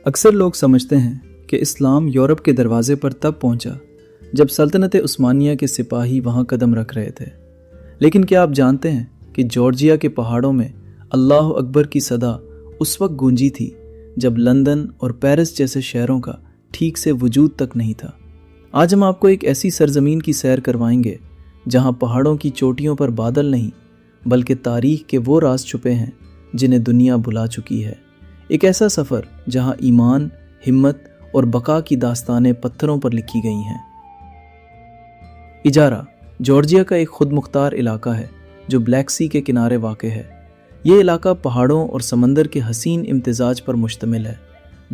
اکثر لوگ سمجھتے ہیں کہ اسلام یورپ کے دروازے پر تب پہنچا جب سلطنت عثمانیہ کے سپاہی وہاں قدم رکھ رہے تھے، لیکن کیا آپ جانتے ہیں کہ جارجیا کے پہاڑوں میں اللہ اکبر کی صدا اس وقت گونجی تھی جب لندن اور پیرس جیسے شہروں کا ٹھیک سے وجود تک نہیں تھا۔ آج ہم آپ کو ایک ایسی سرزمین کی سیر کروائیں گے جہاں پہاڑوں کی چوٹیوں پر بادل نہیں بلکہ تاریخ کے وہ راز چھپے ہیں جنہیں دنیا بھلا چکی ہے۔ ایک ایسا سفر جہاں ایمان، ہمت اور بقا کی داستانیں پتھروں پر لکھی گئی ہیں۔ اجارہ جارجیا کا ایک خود مختار علاقہ ہے جو بلیک سی کے کنارے واقع ہے۔ یہ علاقہ پہاڑوں اور سمندر کے حسین امتزاج پر مشتمل ہے،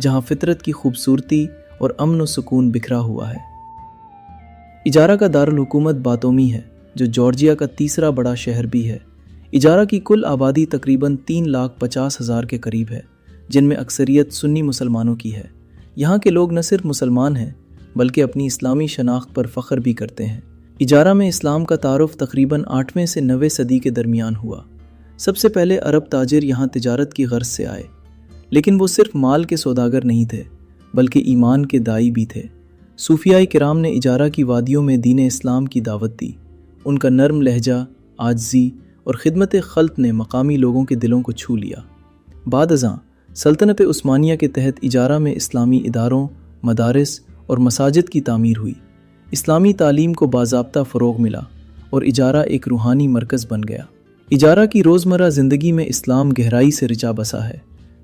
جہاں فطرت کی خوبصورتی اور امن و سکون بکھرا ہوا ہے۔ اجارہ کا دارالحکومت باتومی ہے جو جارجیا کا تیسرا بڑا شہر بھی ہے۔ اجارہ کی کل آبادی تقریباً 3,50,000 کے قریب ہے، جن میں اکثریت سنی مسلمانوں کی ہے۔ یہاں کے لوگ نہ صرف مسلمان ہیں بلکہ اپنی اسلامی شناخت پر فخر بھی کرتے ہیں۔ اجارہ میں اسلام کا تعارف تقریباً 8ویں سے 9ویں صدی کے درمیان ہوا۔ سب سے پہلے عرب تاجر یہاں تجارت کی غرض سے آئے، لیکن وہ صرف مال کے سوداگر نہیں تھے بلکہ ایمان کے داعی بھی تھے۔ صوفیاء کرام نے اجارہ کی وادیوں میں دین اسلام کی دعوت دی۔ ان کا نرم لہجہ، عاجزی اور خدمت خلق نے مقامی لوگوں کے دلوں کو چھو لیا۔ بعد ازاں سلطنت عثمانیہ کے تحت اجارہ میں اسلامی اداروں، مدارس اور مساجد کی تعمیر ہوئی۔ اسلامی تعلیم کو باضابطہ فروغ ملا اور اجارہ ایک روحانی مرکز بن گیا۔ اجارہ کی روزمرہ زندگی میں اسلام گہرائی سے رچا بسا ہے۔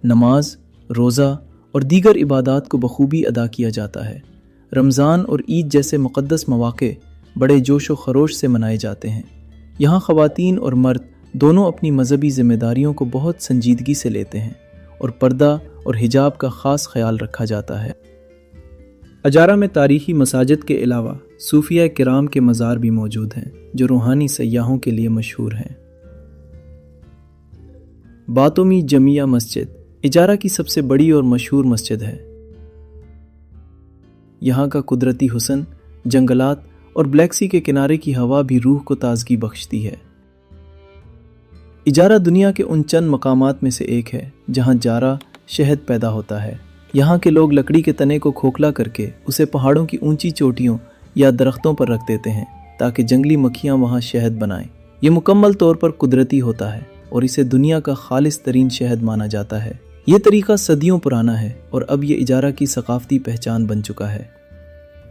نماز، روزہ اور دیگر عبادات کو بخوبی ادا کیا جاتا ہے۔ رمضان اور عید جیسے مقدس مواقع بڑے جوش و خروش سے منائے جاتے ہیں۔ یہاں خواتین اور مرد دونوں اپنی مذہبی ذمہ داریوں کو بہت سنجیدگی سے لیتے ہیں اور پردہ اور حجاب کا خاص خیال رکھا جاتا ہے۔ اجارہ میں تاریخی مساجد کے علاوہ صوفیاء کرام کے مزار بھی موجود ہیں جو روحانی سیاحوں کے لیے مشہور ہیں۔ باتومی جمیع مسجد اجارہ کی سب سے بڑی اور مشہور مسجد ہے۔ یہاں کا قدرتی حسن، جنگلات اور بلیک سی کے کنارے کی ہوا بھی روح کو تازگی بخشتی ہے۔ اجارہ دنیا کے ان چند مقامات میں سے ایک ہے جہاں جارہ شہد پیدا ہوتا ہے۔ یہاں کے لوگ لکڑی کے تنے کو کھوکھلا کر کے اسے پہاڑوں کی اونچی چوٹیوں یا درختوں پر رکھ دیتے ہیں تاکہ جنگلی مکھیاں وہاں شہد بنائیں۔ یہ مکمل طور پر قدرتی ہوتا ہے اور اسے دنیا کا خالص ترین شہد مانا جاتا ہے۔ یہ طریقہ صدیوں پرانا ہے اور اب یہ اجارہ کی ثقافتی پہچان بن چکا ہے۔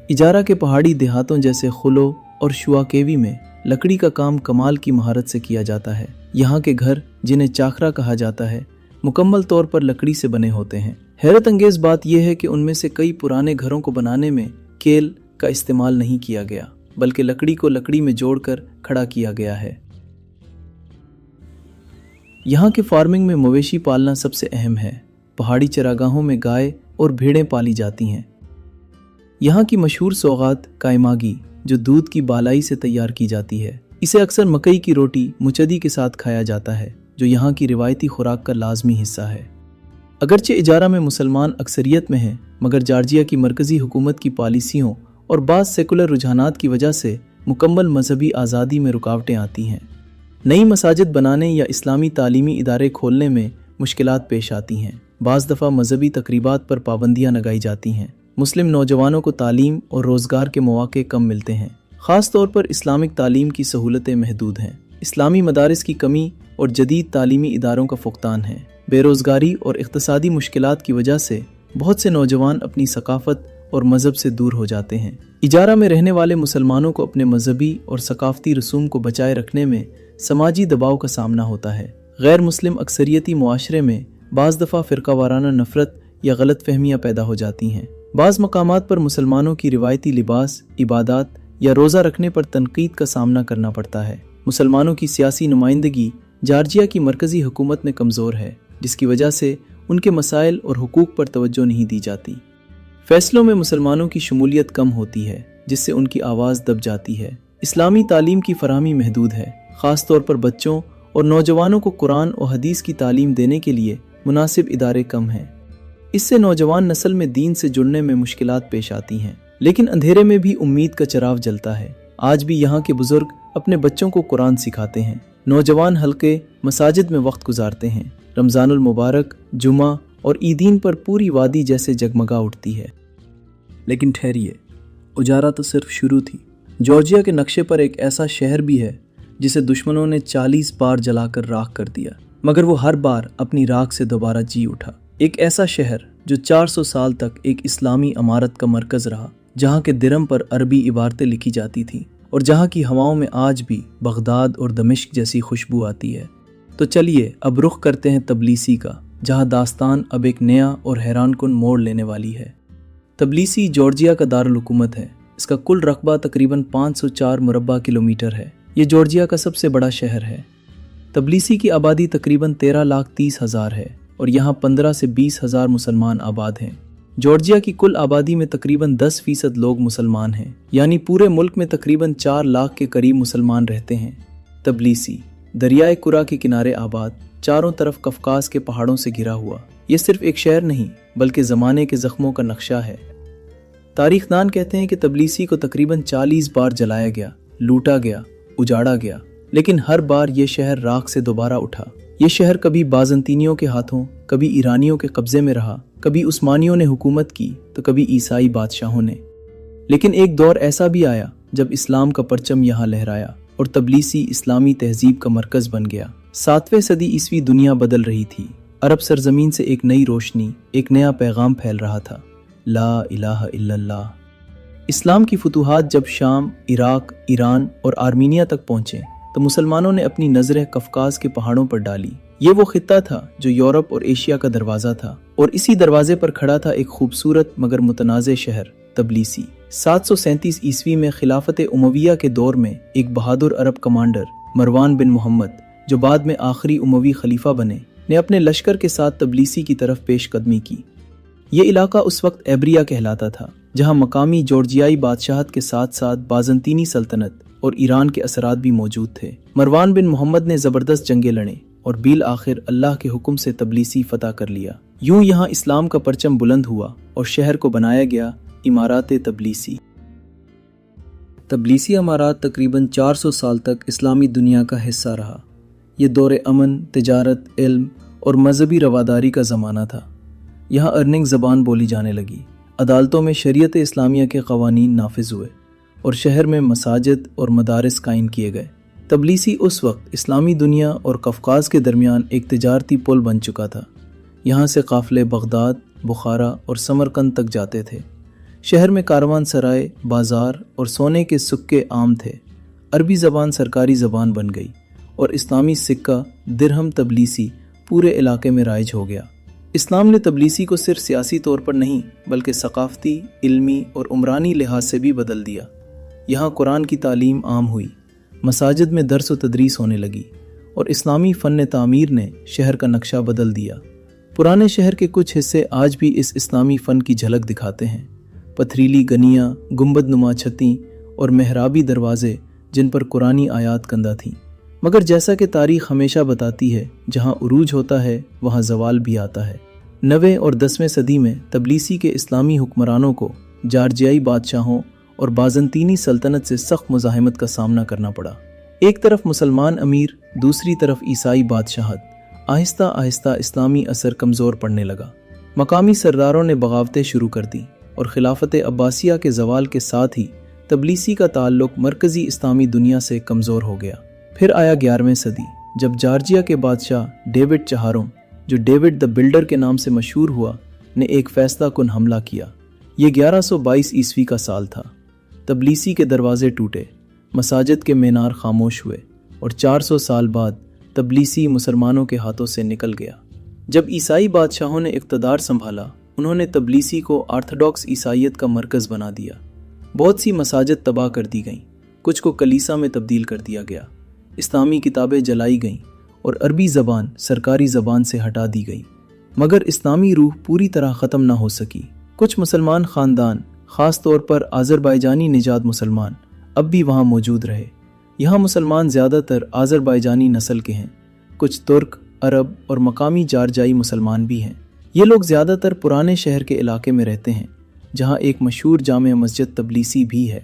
اجارہ کے پہاڑی دیہاتوں جیسے خلو اور شواکیوی میں لکڑی کا کام کمال کی مہارت سے کیا جاتا ہے۔ یہاں کے گھر، جنہیں چاکرا کہا جاتا ہے، مکمل طور پر لکڑی سے بنے ہوتے ہیں۔ حیرت انگیز بات یہ ہے کہ ان میں سے کئی پرانے گھروں کو بنانے میں کیل کا استعمال نہیں کیا گیا بلکہ لکڑی کو لکڑی میں جوڑ کر کھڑا کیا گیا ہے۔ یہاں کے فارمنگ میں مویشی پالنا سب سے اہم ہے۔ پہاڑی چراگاہوں میں گائے اور بھیڑیں پالی جاتی ہیں۔ یہاں کی مشہور سوغات کائماگی جو دودھ کی بالائی سے تیار کی جاتی ہے، اسے اکثر مکئی کی روٹی مچدی کے ساتھ کھایا جاتا ہے جو یہاں کی روایتی خوراک کا لازمی حصہ ہے۔ اگرچہ اجارہ میں مسلمان اکثریت میں ہیں مگر جارجیا کی مرکزی حکومت کی پالیسیوں اور بعض سیکولر رجحانات کی وجہ سے مکمل مذہبی آزادی میں رکاوٹیں آتی ہیں۔ نئی مساجد بنانے یا اسلامی تعلیمی ادارے کھولنے میں مشکلات پیش آتی ہیں۔ بعض دفعہ مذہبی تقریبات پر پابندیاں لگائی جاتی ہیں۔ مسلم نوجوانوں کو تعلیم اور روزگار کے مواقع کم ملتے ہیں۔ خاص طور پر اسلامک تعلیم کی سہولتیں محدود ہیں۔ اسلامی مدارس کی کمی اور جدید تعلیمی اداروں کا فقدان ہے۔ بے روزگاری اور اقتصادی مشکلات کی وجہ سے بہت سے نوجوان اپنی ثقافت اور مذہب سے دور ہو جاتے ہیں۔ اجارہ میں رہنے والے مسلمانوں کو اپنے مذہبی اور ثقافتی رسوم کو بچائے رکھنے میں سماجی دباؤ کا سامنا ہوتا ہے۔ غیر مسلم اکثریتی معاشرے میں بعض دفعہ فرقہ وارانہ نفرت یا غلط فہمیاں پیدا ہو جاتی ہیں۔ بعض مقامات پر مسلمانوں کی روایتی لباس، عبادات یا روزہ رکھنے پر تنقید کا سامنا کرنا پڑتا ہے۔ مسلمانوں کی سیاسی نمائندگی جارجیا کی مرکزی حکومت میں کمزور ہے، جس کی وجہ سے ان کے مسائل اور حقوق پر توجہ نہیں دی جاتی۔ فیصلوں میں مسلمانوں کی شمولیت کم ہوتی ہے، جس سے ان کی آواز دب جاتی ہے۔ اسلامی تعلیم کی فراہمی محدود ہے، خاص طور پر بچوں اور نوجوانوں کو قرآن اور حدیث کی تعلیم دینے کے لیے مناسب ادارے کم ہیں۔ اس سے نوجوان نسل میں دین سے جڑنے میں مشکلات پیش آتی ہیں، لیکن اندھیرے میں بھی امید کا چراغ جلتا ہے۔ آج بھی یہاں کے بزرگ अपने बच्चों को कुरान सिखाते हैं। नौजवान हल्के मसाजिद में वक्त गुजारते हैं। रमज़ानुल मुबारक, जुमा और ईदीन पर पूरी वादी जैसे जगमगा उठती है। लेकिन ठहरिए, उजारा तो सिर्फ शुरू थी। जॉर्जिया के नक्शे पर एक ऐसा शहर भी है जिसे दुश्मनों ने 40 बार जलाकर राख कर दिया, मगर वो हर बार अपनी राख से दोबारा जी उठा। एक ऐसा शहर जो 400 साल तक एक इस्लामी अमारत का मरकज़ रहा, जहाँ के दिरम पर अरबी इबारतें लिखी जाती थीं और जहाँ की हवाओं में आज भी बगदाद और दमिश्क जैसी खुशबू आती है। तो चलिए अब रुख करते हैं तबलीसी का, जहाँ दास्तान अब एक नया और हैरानकुन मोड़ लेने वाली है। तबलीसी जॉर्जिया का दारुल हुकूमत है। इसका कुल रकबा तकरीबन 504 मुरब्बा किलोमीटर है। ये जॉर्जिया का सबसे बड़ा शहर है। तबलीसी की आबादी तकरीबन 13,30,000 है और यहाँ 15 से 20,000 मुसलमान आबाद हैं। जॉर्जिया की कुल आबादी में तकरीबन 10% लोग मुसलमान हैं, यानी पूरे मुल्क में तकरीबन 4 लाख के करीब मुसलमान रहते हैं। तबलीसी दरियाए कुरा के किनारे आबाद, चारों तरफ कफकास के पहाड़ों से घिरा हुआ, ये सिर्फ एक शहर नहीं बल्कि ज़माने के ज़ख्मों का नक्शा है। तारीखदान कहते हैं कि तबलीसी को तकरीबन 40 बार जलाया गया, लूटा गया, उजाड़ा गया, लेकिन हर बार ये शहर राख से दोबारा उठा। ये शहर कभी बाज़ंतीनियों के हाथों, कभी ईरानियों के कब्जे में रहा, कभी उस्मानियों ने हुकूमत की तो कभी ईसाई बादशाहों ने। लेकिन एक दौर ऐसा भी आया जब इस्लाम का परचम यहाँ लहराया और तबलीसी इस्लामी तहजीब का मरकज़ बन गया। 7वीं सदी ईस्वी दुनिया बदल रही थी। अरब सरजमीन से एक नई रोशनी, एक नया पैगाम फैल रहा था, ला इलाहा इल्लल्लाह। इस्लाम की फुतूहात जब शाम, इराक, ईरान और आर्मीनिया तक पहुँचे तो मुसलमानों ने अपनी नज़रें कफकास के पहाड़ों पर डाली। ये वो खित्ता था जो यूरोप और एशिया का दरवाज़ा था, और इसी दरवाजे पर खड़ा था एक खूबसूरत मगर मुतनाज़े शहर, तबलीसी। 737 ईस्वी में खिलाफत उमविया के दौर में एक बहादुर अरब कमांडर मरवान बिन मोहम्मद, जो बाद में आखिरी उमवी खलीफा बने, ने अपने लश्कर के साथ तबलीसी की तरफ पेशकदमी की। ये इलाका उस वक्त एब्रिया कहलाता था, जहाँ मकामी जॉर्जियाई बादशाहत के साथ साथ बाज़ंतीनी सल्तनत और ईरान के असरात भी मौजूद थे। मरवान बिन मोहम्मद ने ज़बरदस्त जंगें लड़े और बिल आखिर अल्लाह के हुक्म से तबलीसी फतह कर लिया। यूं यहाँ इस्लाम का परचम बुलंद हुआ और शहर को बनाया गया इमारात तबलीसी। तबलीसी अमारात तकरीबन 400 साल तक इस्लामी दुनिया का हिस्सा रहा। ये दौर अमन, तिजारत, इल्म और मजहबी रवादारी का ज़माना था। यहाँ अर्निंग ज़बान बोली जाने लगी, अदालतों में शरीयत इस्लामिया के क़वानीन नाफिज हुए और शहर में मसाजिद और मदारिस कायम किए गए। तबलीसी उस वक्त इस्लामी दुनिया और कफकास के दरमियान एक तिजारती पुल बन चुका था। यहाँ से काफ़िले बगदाद, बुखारा और समरकंद तक जाते थे। शहर में कारवान सराय, बाज़ार और सोने के सुक्के आम थे। अरबी ज़बान सरकारी ज़बान बन गई और इस्लामी सिक्का दिरहम तबलीसी पूरे इलाके में राइज हो गया। इस्लाम ने तबलीसी को सिर्फ सियासी तौर पर नहीं बल्कि सकाफ़ती, इल्मी और उमरानी लिहाज से भी बदल दिया। यहाँ कुरान की तालीम आम हुई, मसाजिद में दर्स व तदरीस होने लगी और इस्लामी फ़न तामीर ने शहर का नक्शा बदल दिया। पुराने शहर के कुछ हिस्से आज भी इस इस्लामी फ़न की झलक दिखाते हैं। पथरीली गनियाँ, गुंबद नुमा छतें और मेहराबी दरवाज़े जिन पर कुरानी आयात कंदा थीं। मगर जैसा कि तारीख़ हमेशा बताती है, जहाँ उरूज होता है वहाँ ज़वाल भी आता है। 9वीं और 10वीं सदी में तबलीसी के इस्लामी हुक्मरानों को जॉर्जियाई बादशाहों और बाज़ंतीनी सल्तनत से सख्त मुज़ाहिमत का सामना करना पड़ा। एक तरफ मुसलमान अमीर, दूसरी तरफ ईसाई बादशाहत। आहिस्ता आहिस्ता इस्लामी असर कमज़ोर पड़ने लगा। मकामी सरदारों ने बगावतें शुरू कर दी और खिलाफत अब्बासिया के ज़वाल के साथ ही तबलीसी का ताल्लुक मरकज़ी इस्लामी दुनिया से कमज़ोर हो गया। फिर आया 11वीं सदी, जब जॉर्जिया के बादशाह डेविड चहारों, जो डेविड द बिल्डर के नाम से मशहूर हुआ, ने एक फैसला कुन हमला किया। ये 1122 ईस्वी का साल था। तबलीसी के दरवाजे टूटे, मसाजिद के मीनार खामोश हुए और 400 साल बाद तबलीसी मुसलमानों के हाथों से निकल गया। जब ईसाई बादशाहों ने इक़्तिदार संभाला, उन्होंने तबलीसी को ऑर्थोडॉक्स ईसाईयत का मरकज़ बना दिया। बहुत सी मसाजिद तबाह कर दी गईं, कुछ को कलीसा में तब्दील कर दिया गया, इस्लामी किताबें जलाई गईं और अरबी ज़बान सरकारी ज़बान से हटा दी गई। मगर इस्लामी रूह पूरी तरह ख़त्म ना हो सकी। कुछ मुसलमान ख़ानदान, ख़ास तौर पर आज़रबाईजानी निजात मुसलमान, अब भी वहाँ मौजूद रहे। यहाँ मुसलमान ज़्यादातर आज़रबाईजानी नस्ल के हैं, कुछ तुर्क, अरब और मकामी जॉर्जियाई मुसलमान भी हैं। ये लोग ज़्यादातर पुराने शहर के इलाके में रहते हैं, जहाँ एक मशहूर जामे मस्जिद तबलीसी भी है।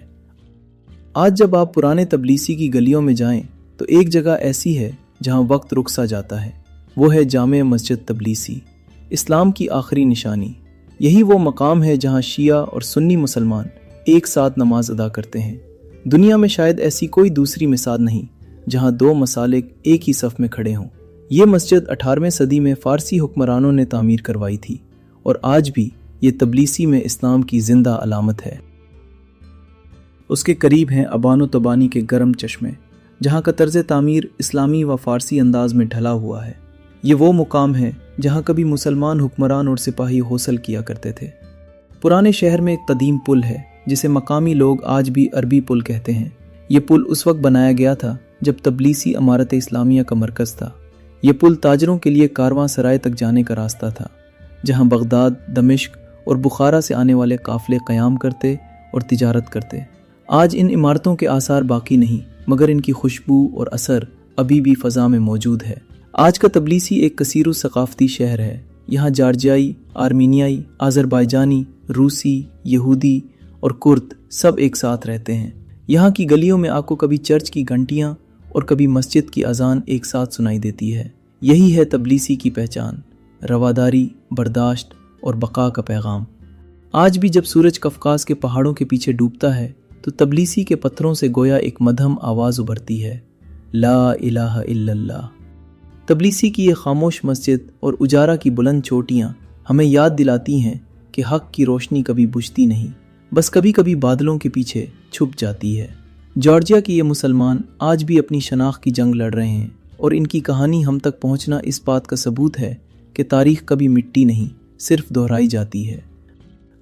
आज जब आप पुराने तबलीसी की गलियों में जाएं तो एक जगह ऐसी है जहां वक्त रुक सा जाता है, वो है जामे मस्जिद तबलीसी, इस्लाम की आखिरी निशानी। यही वो मकाम है जहां शिया और सुन्नी मुसलमान एक साथ नमाज अदा करते हैं। दुनिया में शायद ऐसी कोई दूसरी मिसाल नहीं जहां दो मसालिक एक ही सफ में खड़े हों। ये मस्जिद 18वीं सदी में फ़ारसी हुक्मरानों ने तामीर करवाई थी और आज भी ये तबलीसी में इस्लाम की जिंदा अलामत है। उसके करीब हैं अबानो तबानी के गर्म चश्मे, जहाँ का तर्ज तामीर इस्लामी व फ़ारसी अंदाज में ढला हुआ है। ये वो मुकाम है जहाँ कभी मुसलमान हुक्मरान और सिपाही होसल किया करते थे। पुराने शहर में एक कदीम पुल है जिसे मकामी लोग आज भी अरबी पुल कहते हैं। ये पुल उस वक्त बनाया गया था जब तबलीसी अमारत इस्लामिया का मरकज़ था। ये पुल ताजरों के लिए कारवां सराय तक जाने का रास्ता था, जहाँ बगदाद, दमिश्क और बुखारा से आने वाले काफ़िले क़याम करते और तिजारत करते। आज इन इमारतों के आसार बाकी नहीं, मगर इनकी खुशबू और असर अभी भी फ़ज़ा में मौजूद है। आज का तबलीसी एक कसीर सकाफ़ती शहर है। यहाँ जॉर्जियाई, आर्मीनियाई, आज़रबाईजानी, रूसी, यहूदी और कुर्द सब एक साथ रहते हैं। यहाँ की गलियों में आपको कभी चर्च की घंटियाँ और कभी मस्जिद की अजान एक साथ सुनाई देती है। यही है तबलीसी की पहचान, रवादारी, बर्दाश्त और बका का पैगाम। आज भी जब सूरज कफकास के पहाड़ों के पीछे डूबता है तो तबलीसी के पत्थरों से गोया एक मध्यम आवाज़ उभरती है, ला इलाहा इल्लल्लाह। तबलीसी की ये खामोश मस्जिद और उजारा की बुलंद चोटियाँ हमें याद दिलाती हैं कि हक़ की रोशनी कभी बुझती नहीं, बस कभी कभी बादलों के पीछे छुप जाती है। जॉर्जिया के ये मुसलमान आज भी अपनी शनाख्त की जंग लड़ रहे हैं और इनकी कहानी हम तक पहुँचना इस बात का सबूत है कि तारीख़ कभी मिटती नहीं, सिर्फ दोहराई जाती है।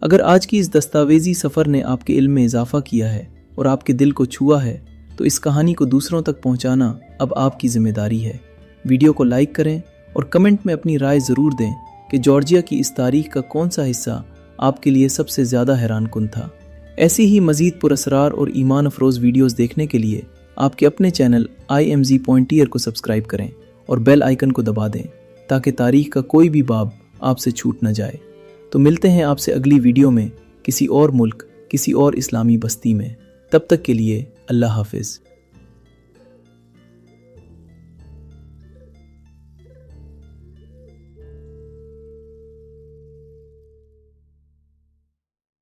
अगर आज की इस दस्तावेज़ी सफ़र ने आपके इल्म में इजाफ़ा किया है और आपके दिल को छुआ है तो इस कहानी को दूसरों तक पहुँचाना अब आपकी ज़िम्मेदारी है। वीडियो को लाइक करें और कमेंट में अपनी राय ज़रूर दें कि जॉर्जिया की इस तारीख़ का कौन सा हिस्सा आपके लिए सबसे ज़्यादा हैरान कुन था। ऐसी ही मज़ीद पुरअसरार और ईमान अफरोज़ वीडियोज़ देखने के लिए आपके अपने चैनल IMZ Pointier को सब्सक्राइब करें और बेल आइकन को दबा दें ताकि तारीख़ का कोई भी बाब आपसे छूट न जाए। तो मिलते हैं आपसे अगली वीडियो में किसी और मुल्क, किसी और इस्लामी बस्ती में। तब तक के लिए अल्लाह हाफिज़।